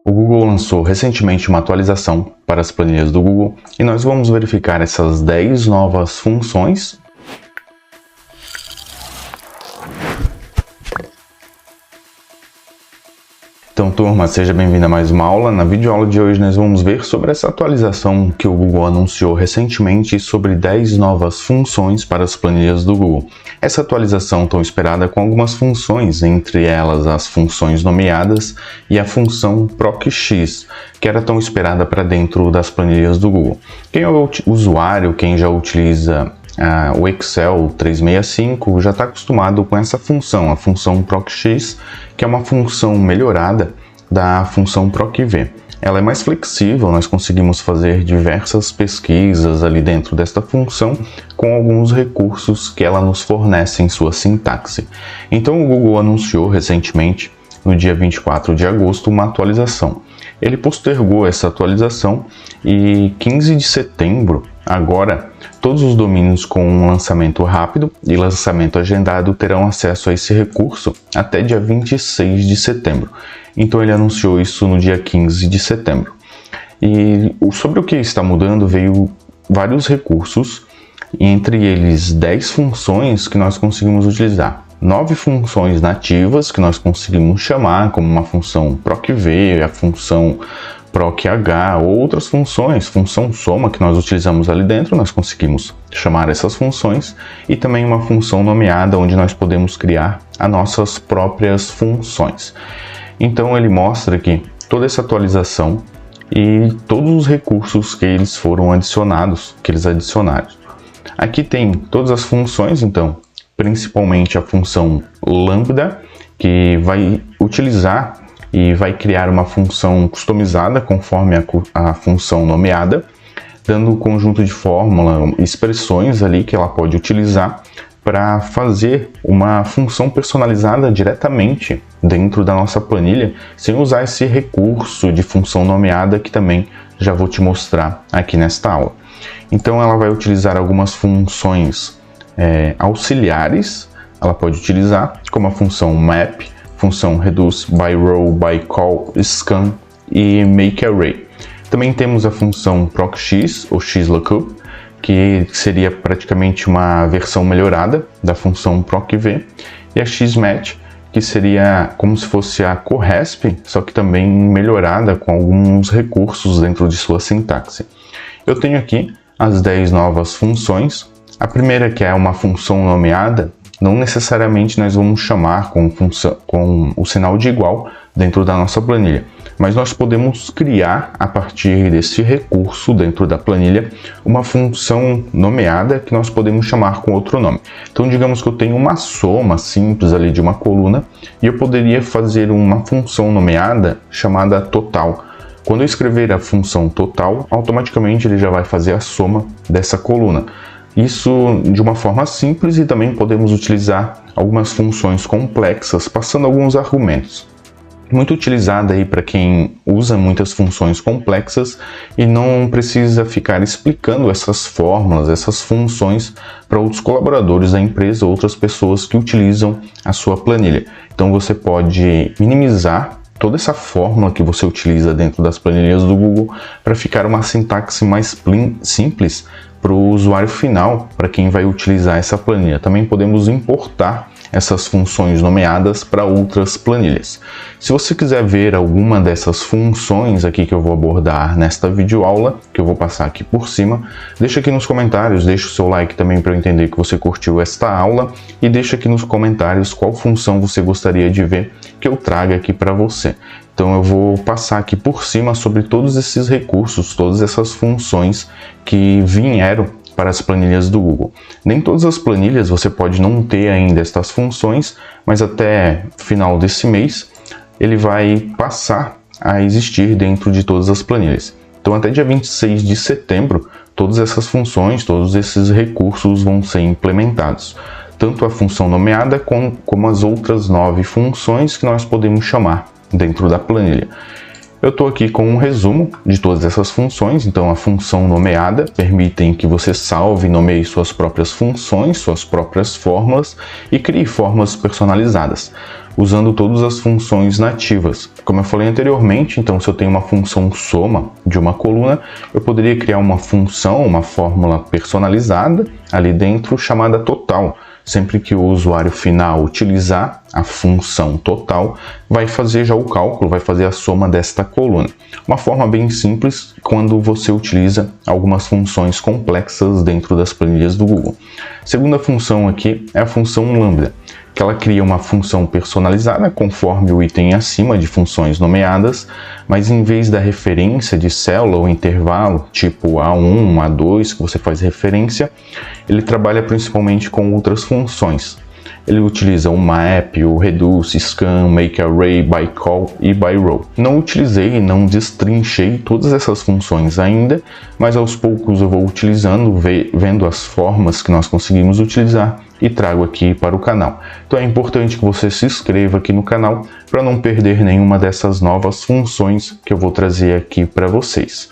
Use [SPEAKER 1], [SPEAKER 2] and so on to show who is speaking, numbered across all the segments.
[SPEAKER 1] O Google lançou recentemente uma atualização para as planilhas do Google e nós vamos verificar essas 10 novas funções. Então, turma, seja bem-vindo a mais uma aula. Na videoaula de hoje nós vamos ver sobre essa atualização que o Google anunciou recentemente sobre 10 novas funções para as planilhas do Google. Essa atualização tão esperada com algumas funções, entre elas as funções nomeadas e a função ProcX, que era tão esperada para dentro das planilhas do Google. Quem é o usuário, quem já utiliza o Excel 365 já está acostumado com essa função, a função ProcX, que é uma função melhorada da função ProcV. Ela é mais flexível, nós conseguimos fazer diversas pesquisas ali dentro desta função com alguns recursos que ela nos fornece em sua sintaxe. Então o Google anunciou recentemente, no dia 24 de agosto, uma atualização. Ele postergou essa atualização e 15 de setembro, agora, todos os domínios com um lançamento rápido e lançamento agendado terão acesso a esse recurso até dia 26 de setembro. Então ele anunciou isso no dia 15 de setembro. E sobre o que está mudando, veio vários recursos, entre eles 10 funções que nós conseguimos utilizar. 9 funções nativas que nós conseguimos chamar, como uma função ProcV, a função ProcH, outras funções, função soma que nós utilizamos ali dentro, nós conseguimos chamar essas funções, e também uma função nomeada onde nós podemos criar as nossas próprias funções. Então ele mostra aqui toda essa atualização e todos os recursos que eles foram adicionados, que eles adicionaram. Aqui tem todas as funções, então, principalmente a função lambda, que vai utilizar e vai criar uma função customizada conforme a função nomeada, dando um conjunto de fórmula, expressões ali que ela pode utilizar para fazer uma função personalizada diretamente dentro da nossa planilha, sem usar esse recurso de função nomeada que também já vou te mostrar aqui nesta aula. Então ela vai utilizar algumas funções auxiliares, ela pode utilizar como a função map, função reduce by row, by call, scan e make array. Também temos a função ProcX ou XLOOKUP, que seria praticamente uma versão melhorada da função ProcV, e a XMatch, que seria como se fosse a CoResp, só que também melhorada com alguns recursos dentro de sua sintaxe. Eu tenho aqui as 10 novas funções. A primeira, que é uma função nomeada, não necessariamente nós vamos chamar com o sinal de igual dentro da nossa planilha, mas nós podemos criar a partir desse recurso dentro da planilha uma função nomeada que nós podemos chamar com outro nome. Então digamos que eu tenho uma soma simples ali de uma coluna e eu poderia fazer uma função nomeada chamada total. Quando eu escrever a função total, automaticamente ele já vai fazer a soma dessa coluna. Isso de uma forma simples, e também podemos utilizar algumas funções complexas, passando alguns argumentos. Muito utilizada aí para quem usa muitas funções complexas e não precisa ficar explicando essas fórmulas, essas funções para outros colaboradores da empresa, outras pessoas que utilizam a sua planilha. Então você pode minimizar toda essa fórmula que você utiliza dentro das planilhas do Google para ficar uma sintaxe mais simples para o usuário final, para quem vai utilizar essa planilha. Também podemos importar essas funções nomeadas para outras planilhas. Se você quiser ver alguma dessas funções aqui que eu vou abordar nesta videoaula, que eu vou passar aqui por cima, deixa aqui nos comentários, deixa o seu like também para eu entender que você curtiu esta aula, e deixa aqui nos comentários qual função você gostaria de ver que eu traga aqui para você. Então eu vou passar aqui por cima sobre todos esses recursos, todas essas funções que vieram para as planilhas do Google. Nem todas as planilhas você pode não ter ainda estas funções, mas até final desse mês ele vai passar a existir dentro de todas as planilhas. Então até dia 26 de setembro, todas essas funções, todos esses recursos vão ser implementados. Tanto a função nomeada como as outras 9 funções que nós podemos chamar dentro da planilha. Eu estou aqui com um resumo de todas essas funções. Então a função nomeada permite que você salve e nomeie suas próprias funções, suas próprias fórmulas e crie formas personalizadas. usando todas as funções nativas. Como eu falei anteriormente, então se eu tenho uma função soma de uma coluna, eu poderia criar uma função, uma fórmula personalizada ali dentro chamada total. Sempre que o usuário final utilizar a função total, vai fazer já o cálculo, vai fazer a soma desta coluna. Uma forma bem simples quando você utiliza algumas funções complexas dentro das planilhas do Google. Segunda função aqui é a função lambda, que ela cria uma função personalizada conforme o item acima de funções nomeadas, mas em vez da referência de célula ou intervalo, tipo A1, A2, que você faz referência, ele trabalha principalmente com outras funções. Ele utiliza o map, o reduce, scan, make array, by call e by row. Não utilizei e não destrinchei todas essas funções ainda, mas aos poucos eu vou utilizando, vendo as formas que nós conseguimos utilizar e trago aqui para o canal. Então é importante que você se inscreva aqui no canal para não perder nenhuma dessas novas funções que eu vou trazer aqui para vocês.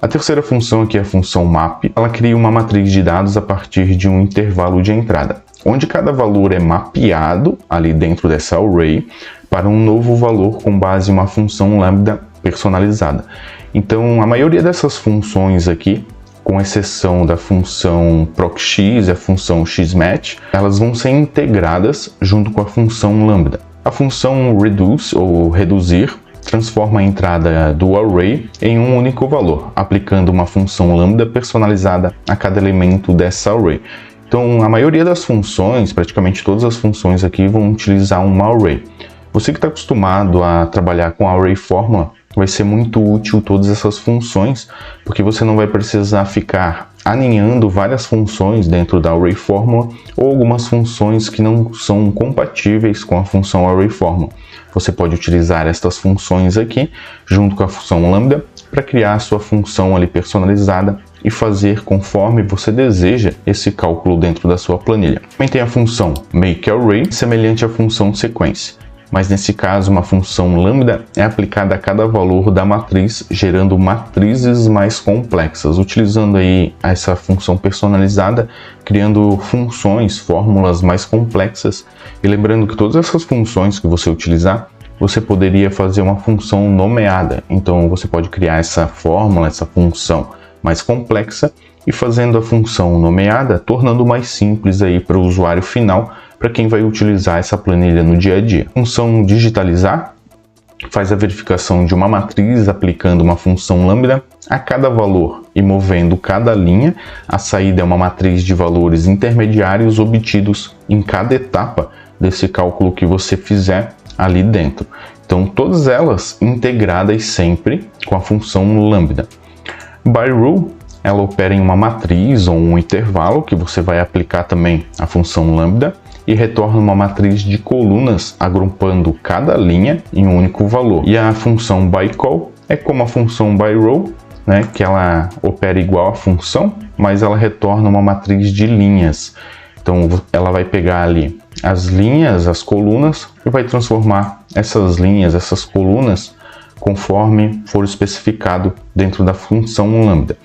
[SPEAKER 1] A terceira função aqui é a função map. Ela cria uma matriz de dados a partir de um intervalo de entrada, onde cada valor é mapeado ali dentro dessa array para um novo valor com base em uma função lambda personalizada. Então a maioria dessas funções aqui, com exceção da função procx e a função xmatch, elas vão ser integradas junto com a função lambda. A função reduce ou reduzir transforma a entrada do array em um único valor, aplicando uma função lambda personalizada a cada elemento dessa array. Então, a maioria das funções, praticamente todas as funções aqui, vão utilizar uma array. Você que está acostumado a trabalhar com array fórmula, vai ser muito útil todas essas funções, porque você não vai precisar ficar aninhando várias funções dentro da array fórmula ou algumas funções que não são compatíveis com a função array fórmula. Você pode utilizar estas funções aqui junto com a função lambda para criar a sua função ali personalizada e fazer conforme você deseja esse cálculo dentro da sua planilha. Também tem a função makeArray, semelhante à função sequência, mas nesse caso uma função lambda é aplicada a cada valor da matriz, gerando matrizes mais complexas, utilizando aí essa função personalizada, criando funções, fórmulas mais complexas. E lembrando que todas essas funções que você utilizar, você poderia fazer uma função nomeada. Então você pode criar essa fórmula, essa função mais complexa e fazendo a função nomeada, tornando mais simples aí para o usuário final, para quem vai utilizar essa planilha no dia a dia. A função digitalizar faz a verificação de uma matriz aplicando uma função lambda a cada valor e movendo cada linha. A saída é uma matriz de valores intermediários obtidos em cada etapa desse cálculo que você fizer ali dentro. Então todas elas integradas sempre com a função lambda. By row, ela opera em uma matriz ou um intervalo que você vai aplicar também a função lambda e retorna uma matriz de colunas agrupando cada linha em um único valor. E a função by call é como a função by row, né, que ela opera igual à função, mas ela retorna uma matriz de linhas. Então ela vai pegar ali as linhas, as colunas, e vai transformar essas linhas, essas colunas, conforme for especificado dentro da função lambda.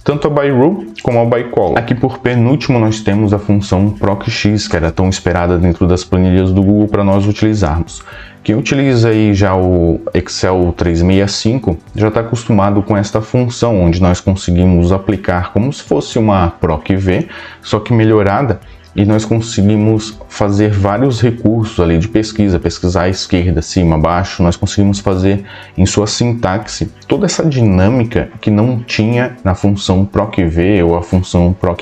[SPEAKER 1] Tanto a by row como a by call. Aqui por penúltimo nós temos a função procx, que era tão esperada dentro das planilhas do Google para nós utilizarmos. Quem utiliza aí já o Excel 365 já está acostumado com esta função, onde nós conseguimos aplicar como se fosse uma procv, só que melhorada, e nós conseguimos fazer vários recursos ali de pesquisa, pesquisar à esquerda, cima, baixo. Nós conseguimos fazer em sua sintaxe toda essa dinâmica que não tinha na função procv ou a função proch,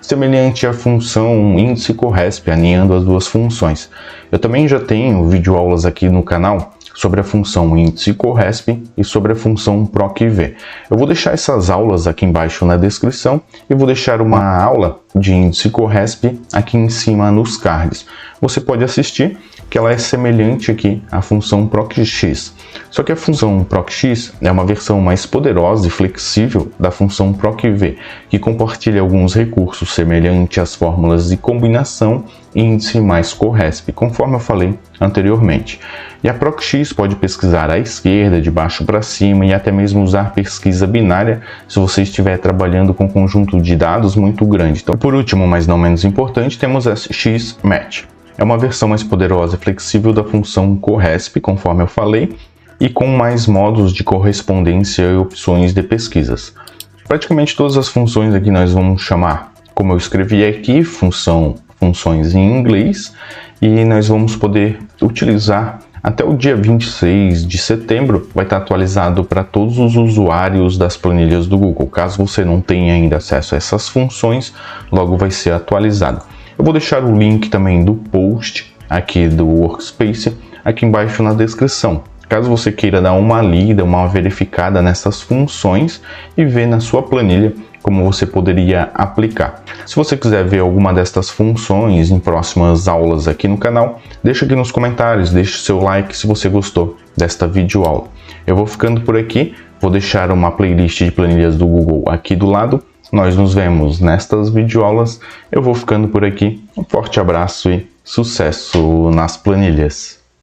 [SPEAKER 1] semelhante à função índice corresp, alinhando as duas funções. Eu também já tenho videoaulas aqui no canal sobre a função índice corresp e sobre a função procv. Eu vou deixar essas aulas aqui embaixo na descrição e vou deixar uma aula de índice corresp aqui em cima nos cards. Você pode assistir, que ela é semelhante aqui à função procx. Só que a função procx é uma versão mais poderosa e flexível da função procv, que compartilha alguns recursos semelhantes às fórmulas de combinação e índice mais corresp, conforme eu falei anteriormente. E a procx pode pesquisar à esquerda, de baixo para cima, e até mesmo usar pesquisa binária se você estiver trabalhando com um conjunto de dados muito grande. Então, por último, mas não menos importante, temos a xmatch. é uma versão mais poderosa e flexível da função CoResp, conforme eu falei, e com mais modos de correspondência e opções de pesquisas. Praticamente todas as funções aqui nós vamos chamar, como eu escrevi aqui, funções em inglês, e nós vamos poder utilizar até o dia 26 de setembro, vai estar atualizado para todos os usuários das planilhas do Google. Caso você não tenha ainda acesso a essas funções, logo vai ser atualizado. Eu vou deixar o link também do post aqui do Workspace aqui embaixo na descrição. Caso você queira dar uma lida, uma verificada nessas funções e ver na sua planilha como você poderia aplicar. Se você quiser ver alguma destas funções em próximas aulas aqui no canal, deixa aqui nos comentários, deixa o seu like se você gostou desta videoaula. Eu vou ficando por aqui, vou deixar uma playlist de planilhas do Google aqui do lado. Nós nos vemos nestas videoaulas. Eu vou ficando por aqui. Um forte abraço e sucesso nas planilhas!